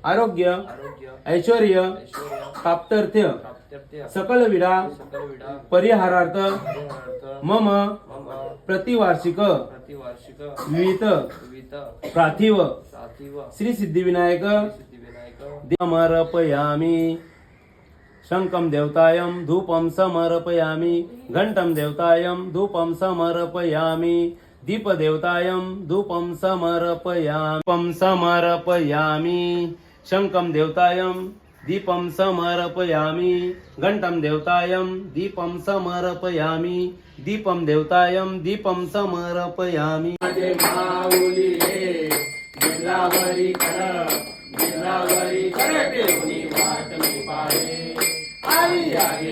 आरोग्य ऐश्वर्य प्राप्त्यर्थ सकल विडा परिहारार्थ मम प्रतिवार्षिक विविध प्राथिव श्री सिद्धिविनायक समर्पयामि। शंकं देवतायं धूपं समर्पयामि। घंटं देवतायं धूपं समर्पयामि। दीपदेवतायं धूपं समर्पयामि। शंकं देवतायं दीपं समर्पयामि। घंटं देवतायं दीपं समर्पयामि। दीपं देवतायं दीपं समर्पयामि। माझे माऊली रे गिरलावरी कर गिरलावरी कर देवनी वाट मी पाळे आली आली